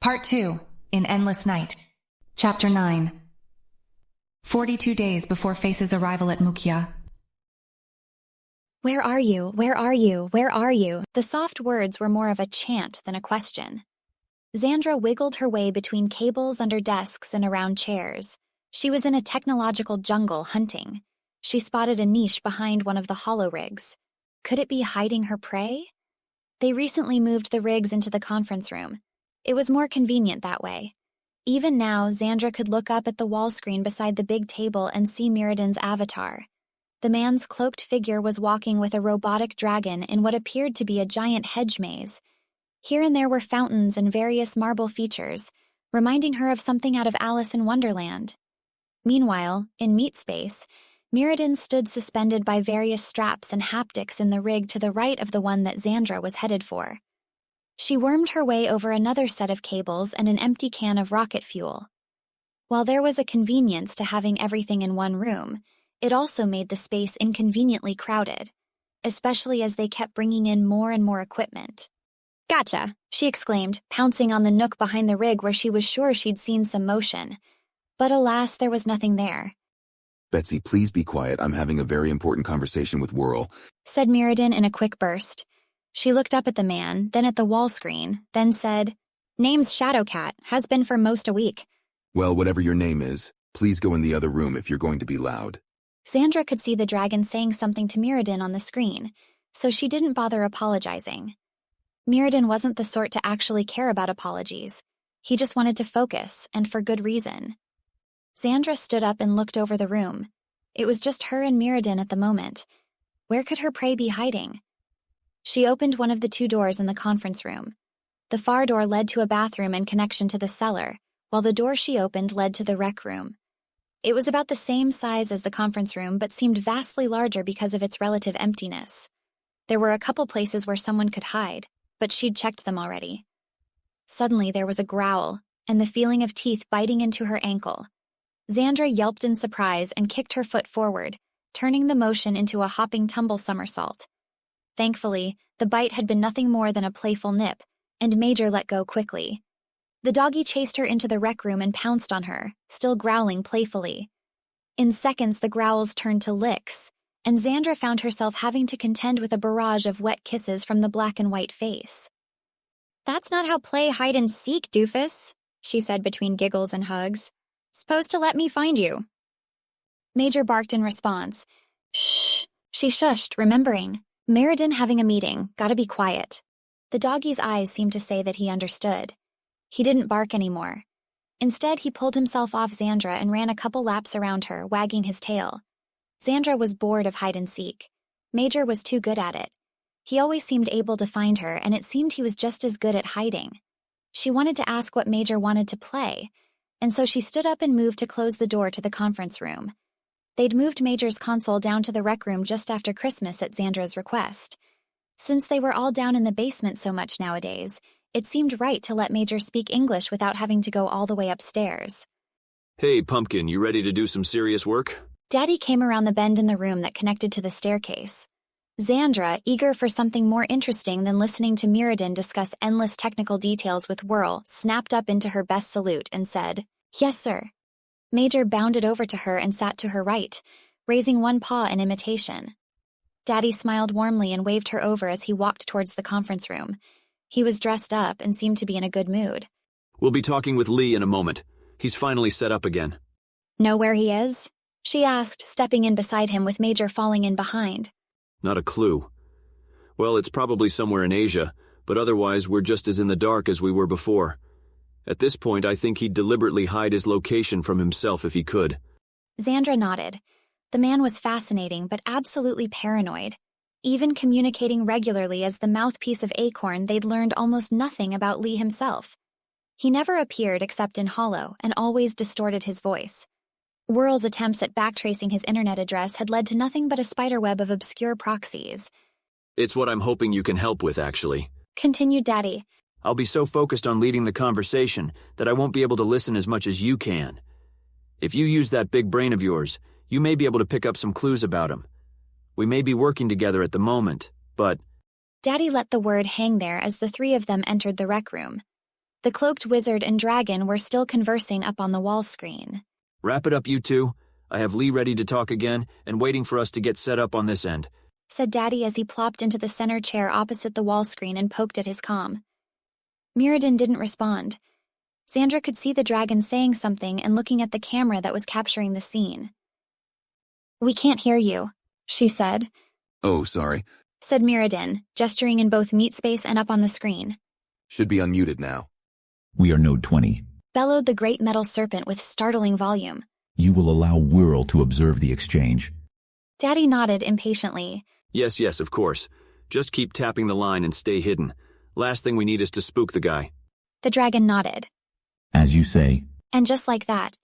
Part 2, in Endless Night. Chapter 9. 42 days before Face's arrival at Mukia. Where are you? Where are you? Where are you? The soft words were more of a chant than a question. Xandra wiggled her way between cables under desks and around chairs. She was in a technological jungle hunting. She spotted a niche behind one of the holo rigs. Could it be hiding her prey? They recently moved the rigs into the conference room. It was more convenient that way. Even now, Xandra could look up at the wall screen beside the big table and see Mirrodin's avatar. The man's cloaked figure was walking with a robotic dragon in what appeared to be a giant hedge maze. Here and there were fountains and various marble features, reminding her of something out of Alice in Wonderland. Meanwhile, in meat space, Mirrodin stood suspended by various straps and haptics in the rig to the right of the one that Xandra was headed for. She wormed her way over another set of cables and an empty can of rocket fuel. While there was a convenience to having everything in one room, it also made the space inconveniently crowded, especially as they kept bringing in more and more equipment. "Gotcha," she exclaimed, pouncing on the nook behind the rig where she was sure she'd seen some motion. But alas, there was nothing there. "Betsy, please be quiet. I'm having a very important conversation with Whirl," said Mirrodin in a quick burst. She looked up at the man, then at the wall screen, then said, "Name's Shadowcat, has been for most a week." "Well, whatever your name is, please go in the other room if you're going to be loud." Xandra could see the dragon saying something to Mirrodin on the screen, so she didn't bother apologizing. Mirrodin wasn't the sort to actually care about apologies. He just wanted to focus, and for good reason. Xandra stood up and looked over the room. It was just her and Mirrodin at the moment. Where could her prey be hiding? She opened one of the two doors in the conference room. The far door led to a bathroom and connection to the cellar, while the door she opened led to the rec room. It was about the same size as the conference room, but seemed vastly larger because of its relative emptiness. There were a couple places where someone could hide, but she'd checked them already. Suddenly there was a growl, and the feeling of teeth biting into her ankle. Xandra yelped in surprise and kicked her foot forward, turning the motion into a hopping tumble somersault. Thankfully, the bite had been nothing more than a playful nip, and Major let go quickly. The doggy chased her into the rec room and pounced on her, still growling playfully. In seconds, the growls turned to licks, and Xandra found herself having to contend with a barrage of wet kisses from the black and white face. "That's not how play hide and seek, doofus," she said between giggles and hugs. "Supposed to let me find you." Major barked in response. "Shh," she shushed, remembering. Mirrodin having a meeting, gotta be quiet. The doggy's eyes seemed to say that he understood. He didn't bark anymore. Instead, he pulled himself off Xandra and ran a couple laps around her, wagging his tail. Xandra was bored of hide-and-seek. Major was too good at it. He always seemed able to find her, and it seemed he was just as good at hiding. She wanted to ask what Major wanted to play, and so she stood up and moved to close the door to the conference room. They'd moved Major's console down to the rec room just after Christmas at Xandra's request. Since they were all down in the basement so much nowadays, it seemed right to let Major speak English without having to go all the way upstairs. "Hey, Pumpkin, you ready to do some serious work?" Daddy came around the bend in the room that connected to the staircase. Xandra, eager for something more interesting than listening to Mirrodin discuss endless technical details with Whirl, snapped up into her best salute and said, "Yes, sir." Major bounded over to her and sat to her right, raising one paw in imitation. Daddy smiled warmly and waved her over as he walked towards the conference room. He was dressed up and seemed to be in a good mood. "We'll be talking with Lee in a moment. He's finally set up again." "Know where he is?" she asked, stepping in beside him with Major falling in behind. "Not a clue. Well, it's probably somewhere in Asia, but otherwise we're just as in the dark as we were before. At this point, I think he'd deliberately hide his location from himself if he could." Xandra nodded. The man was fascinating, but absolutely paranoid. Even communicating regularly as the mouthpiece of Acorn, they'd learned almost nothing about Lee himself. He never appeared except in holo and always distorted his voice. Whirl's attempts at backtracing his internet address had led to nothing but a spiderweb of obscure proxies. "It's what I'm hoping you can help with, actually," continued Daddy. "I'll be so focused on leading the conversation that I won't be able to listen as much as you can. If you use that big brain of yours, you may be able to pick up some clues about him. We may be working together at the moment, but—" Daddy let the word hang there as the three of them entered the rec room. The cloaked wizard and dragon were still conversing up on the wall screen. Wrap it up, you two. I have Lee ready to talk again and waiting for us to get set up on this end, said Daddy as he plopped into the center chair opposite the wall screen and poked at his comm. Mirrodin didn't respond. Xandra could see the dragon saying something and looking at the camera that was capturing the scene. We can't hear you, she said. Oh, sorry. Said Mirrodin, gesturing in both meat space and up on the screen. Should be unmuted now. We are Node 20. Bellowed the great metal serpent with startling volume. You will allow Whirl to observe the exchange. Daddy nodded impatiently. Yes, of course. Just keep tapping the line and stay hidden. Last thing we need is to spook the guy. The dragon nodded. As you say. And just like that,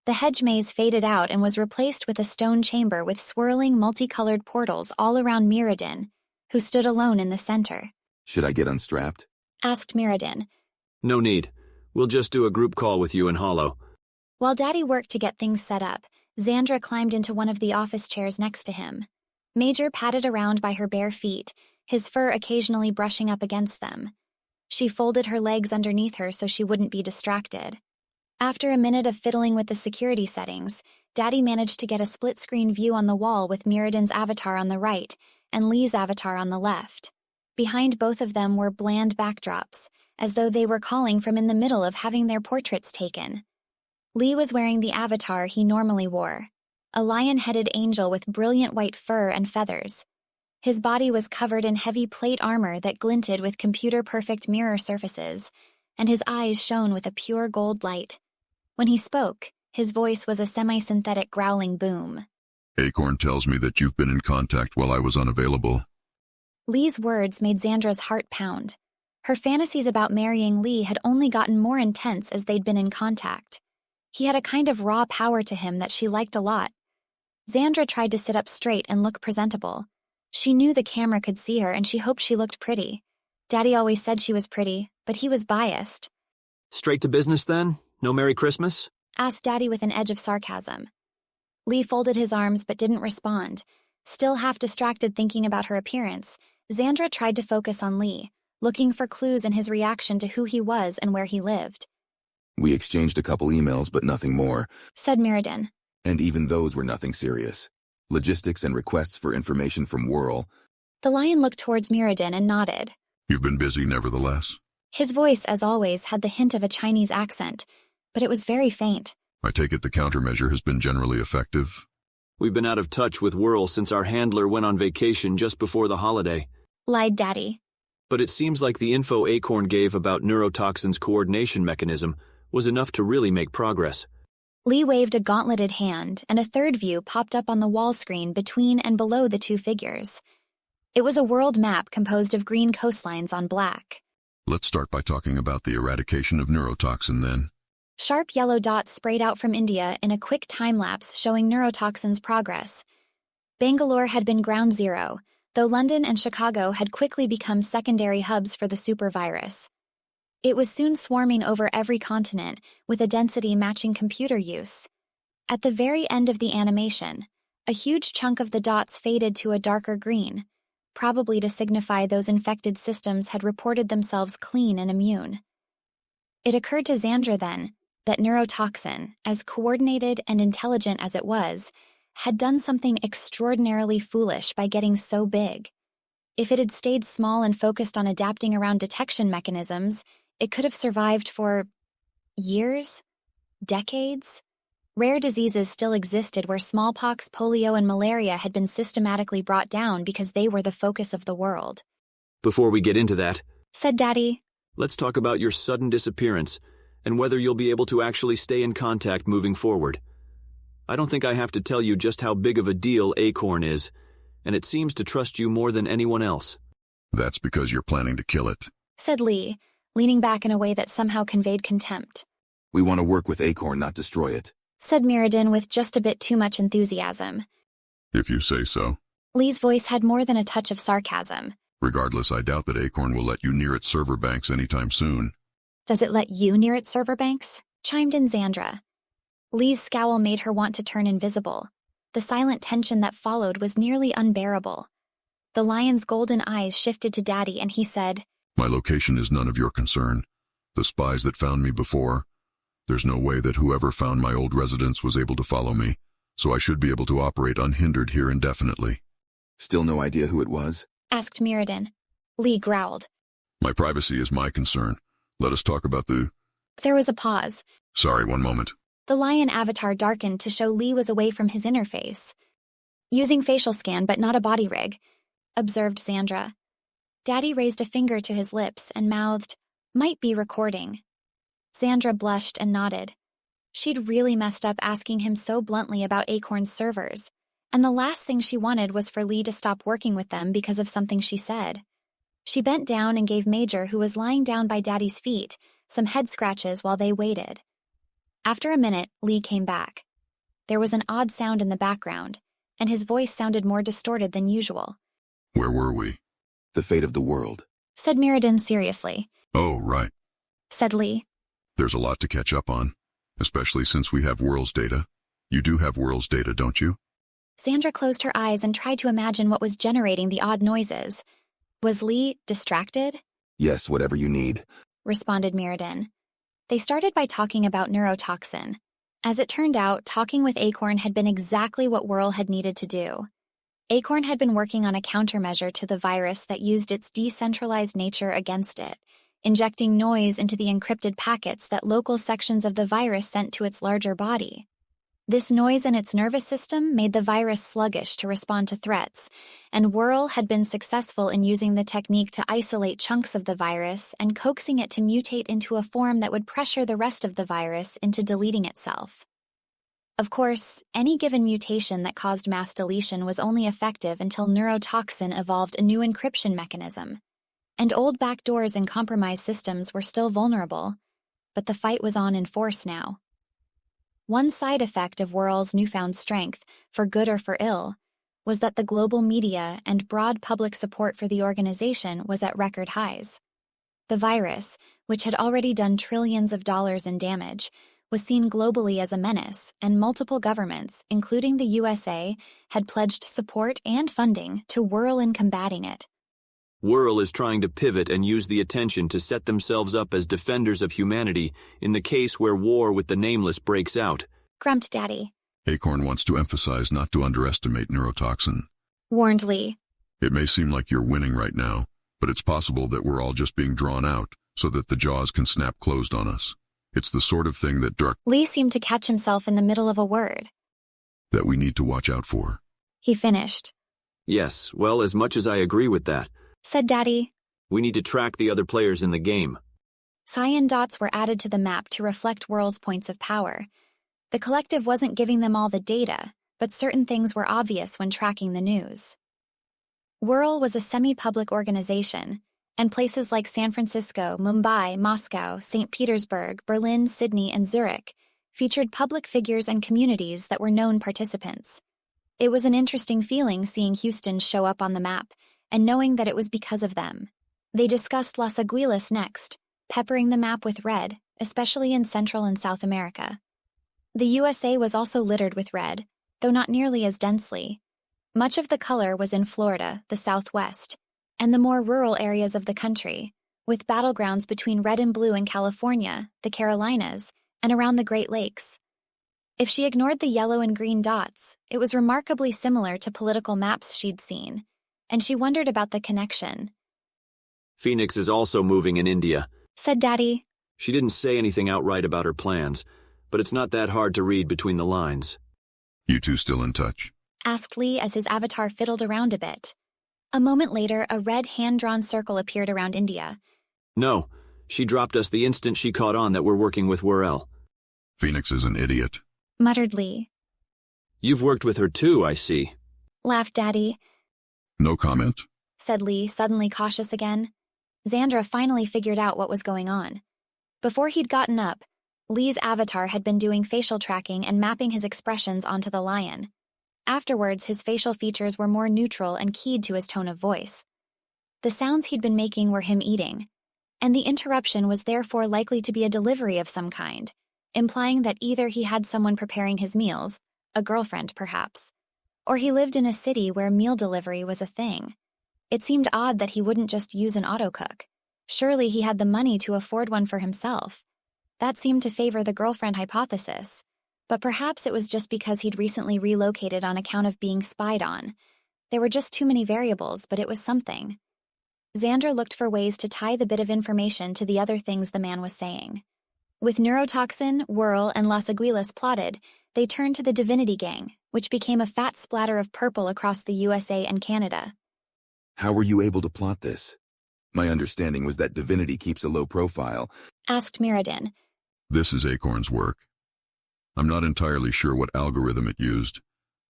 the hedge maze faded out and was replaced with a stone chamber with swirling multicolored portals all around Mirrodin, who stood alone in the center. Should I get unstrapped? Asked Mirrodin. No need. We'll just do a group call with you and Hollow. While Daddy worked to get things set up, Xandra climbed into one of the office chairs next to him. Major padded around by her bare feet, his fur occasionally brushing up against them. She folded her legs underneath her so she wouldn't be distracted. After a minute of fiddling with the security settings, Daddy managed to get a split-screen view on the wall with Mirrodin's avatar on the right and Lee's avatar on the left. Behind both of them were bland backdrops, as though they were calling from in the middle of having their portraits taken. Lee was wearing the avatar he normally wore, a lion-headed angel with brilliant white fur and feathers. His body was covered in heavy plate armor that glinted with computer-perfect mirror surfaces, and his eyes shone with a pure gold light. When he spoke, his voice was a semi-synthetic growling boom. Acorn tells me that you've been in contact while I was unavailable. Lee's words made Xandra's heart pound. Her fantasies about marrying Lee had only gotten more intense as they'd been in contact. He had a kind of raw power to him that she liked a lot. Xandra tried to sit up straight and look presentable. She knew the camera could see her and she hoped she looked pretty. Daddy always said she was pretty, but he was biased. Straight to business then? No Merry Christmas? Asked Daddy with an edge of sarcasm. Lee folded his arms but didn't respond. Still half distracted thinking about her appearance, Xandra tried to focus on Lee, looking for clues in his reaction to who he was and where he lived. We exchanged a couple emails, but nothing more, said Mirrodin. And even those were nothing serious. Logistics and requests for information from Whirl. The lion looked towards Mirrodin and nodded. You've been busy nevertheless. His voice, as always, had the hint of a Chinese accent, but it was very faint. I take it the countermeasure has been generally effective? We've been out of touch with Whirl since our handler went on vacation just before the holiday. Lied Daddy. But it seems like the info Acorn gave about neurotoxin's coordination mechanism was enough to really make progress. Lee waved a gauntleted hand, and a third view popped up on the wall screen between and below the two figures. It was a world map composed of green coastlines on black. Let's start by talking about the eradication of neurotoxin then. Sharp yellow dots sprayed out from India in a quick time-lapse showing neurotoxin's progress. Bangalore had been ground zero, though London and Chicago had quickly become secondary hubs for the supervirus. It was soon swarming over every continent, with a density matching computer use. At the very end of the animation, a huge chunk of the dots faded to a darker green, probably to signify those infected systems had reported themselves clean and immune. It occurred to Xandra then that neurotoxin, as coordinated and intelligent as it was, had done something extraordinarily foolish by getting so big. If it had stayed small and focused on adapting around detection mechanisms, it could have survived for years, decades. Rare diseases still existed where smallpox, polio, and malaria had been systematically brought down because they were the focus of the world. Before we get into that, said Daddy, let's talk about your sudden disappearance and whether you'll be able to actually stay in contact moving forward. I don't think I have to tell you just how big of a deal Acorn is, and it seems to trust you more than anyone else. That's because you're planning to kill it, said Lee, leaning back in a way that somehow conveyed contempt. We want to work with Acorn, not destroy it, said Mirrodin with just a bit too much enthusiasm. If you say so. Lee's voice had more than a touch of sarcasm. Regardless, I doubt that Acorn will let you near its server banks anytime soon. Does it let you near its server banks? Chimed in Xandra. Lee's scowl made her want to turn invisible. The silent tension that followed was nearly unbearable. The lion's golden eyes shifted to Daddy and he said, My location is none of your concern. The spies that found me before. There's no way that whoever found my old residence was able to follow me, so I should be able to operate unhindered here indefinitely. Still no idea who it was? Asked Mirrodin. Lee growled. My privacy is my concern. Let us talk about the... There was a pause. Sorry, one moment. The lion avatar darkened to show Lee was away from his interface. Using facial scan but not a body rig, observed Xandra. Daddy raised a finger to his lips and mouthed, "Might be recording." Xandra blushed and nodded. She'd really messed up asking him so bluntly about Acorn's servers, and the last thing she wanted was for Lee to stop working with them because of something she said. She bent down and gave Major, who was lying down by Daddy's feet, some head scratches while they waited. After a minute, Lee came back. There was an odd sound in the background, and his voice sounded more distorted than usual. Where were we? The fate of the world. Said Mirrodin seriously. Oh, right. Said Lee. There's a lot to catch up on, especially since we have World's data. You do have World's data, don't you? Xandra closed her eyes and tried to imagine what was generating the odd noises. Was Lee distracted? Yes, whatever you need. Responded Mirrodin. They started by talking about neurotoxin. As it turned out, talking with Acorn had been exactly what Whirl had needed to do. Acorn had been working on a countermeasure to the virus that used its decentralized nature against it, injecting noise into the encrypted packets that local sections of the virus sent to its larger body. This noise in its nervous system made the virus sluggish to respond to threats, and Whirl had been successful in using the technique to isolate chunks of the virus and coaxing it to mutate into a form that would pressure the rest of the virus into deleting itself. Of course, any given mutation that caused mass deletion was only effective until neurotoxin evolved a new encryption mechanism, and old backdoors in compromised systems were still vulnerable, but the fight was on in force now. One side effect of Whirl's newfound strength, for good or for ill, was that the global media and broad public support for the organization was at record highs. The virus, which had already done trillions of dollars in damage, was seen globally as a menace, and multiple governments, including the USA, had pledged support and funding to Whirl in combating it. Whirl is trying to pivot and use the attention to set themselves up as defenders of humanity in the case where war with the Nameless breaks out. Grumped Daddy. Acorn wants to emphasize not to underestimate neurotoxin. Warned Lee. It may seem like you're winning right now, but it's possible that we're all just being drawn out so that the jaws can snap closed on us. It's the sort of thing that Lee seemed to catch himself in the middle of a word. that we need to watch out for. He finished. Yes, well, as much as I agree with that, Said Daddy. we need to track the other players in the game. Cyan dots were added to the map to reflect Whirl's points of power. The collective wasn't giving them all the data, but certain things were obvious when tracking the news. Whirl was a semi-public organization, and places like San Francisco, Mumbai, Moscow, St. Petersburg, Berlin, Sydney, and Zurich featured public figures and communities that were known participants. It was an interesting feeling seeing Houston show up on the map, and knowing that it was because of them. They discussed Las Aguilas next, peppering the map with red, especially in Central and South America. The USA was also littered with red, though not nearly as densely. Much of the color was in Florida, the Southwest, and the more rural areas of the country, with battlegrounds between red and blue in California, the Carolinas, and around the Great Lakes. If she ignored the yellow and green dots, it was remarkably similar to political maps she'd seen, and she wondered about the connection. Phoenix is also moving in India. Said Daddy. She didn't say anything outright about her plans, but it's not that hard to read between the lines. You two still in touch? Asked Lee as his avatar fiddled around a bit. A moment later, a red hand-drawn circle appeared around India. No, she dropped us the instant she caught on that we're working with Whirl. Phoenix is an idiot. Muttered Lee. You've worked with her too, I see. Laughed Daddy. No comment? Said Lee, suddenly cautious again. Xandra finally figured out what was going on. Before he'd gotten up, Lee's avatar had been doing facial tracking and mapping his expressions onto the lion. Afterwards, his facial features were more neutral and keyed to his tone of voice. The sounds he'd been making were him eating, and the interruption was therefore likely to be a delivery of some kind, implying that either he had someone preparing his meals, a girlfriend perhaps, or he lived in a city where meal delivery was a thing. It seemed odd that he wouldn't just use an autocook. Surely he had the money to afford one for himself. That seemed to favor the girlfriend hypothesis. But perhaps it was just because he'd recently relocated on account of being spied on. There were just too many variables, but it was something. Xander looked for ways to tie the bit of information to the other things the man was saying. With Neurotoxin, Whirl, and Las Aguilas plotted, they turned to the Divinity Gang, which became a fat splatter of purple across the USA and Canada. How were you able to plot this? My understanding was that Divinity keeps a low profile. Asked Mirrodin. This is Acorn's work. I'm not entirely sure what algorithm it used,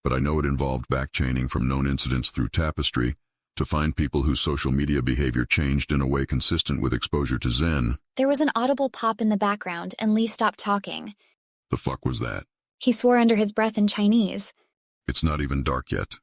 but I know it involved backchaining from known incidents through Tapestry to find people whose social media behavior changed in a way consistent with exposure to Zen. There was an audible pop in the background, and Lee stopped talking. The fuck was that? He swore under his breath in Chinese. It's not even dark yet.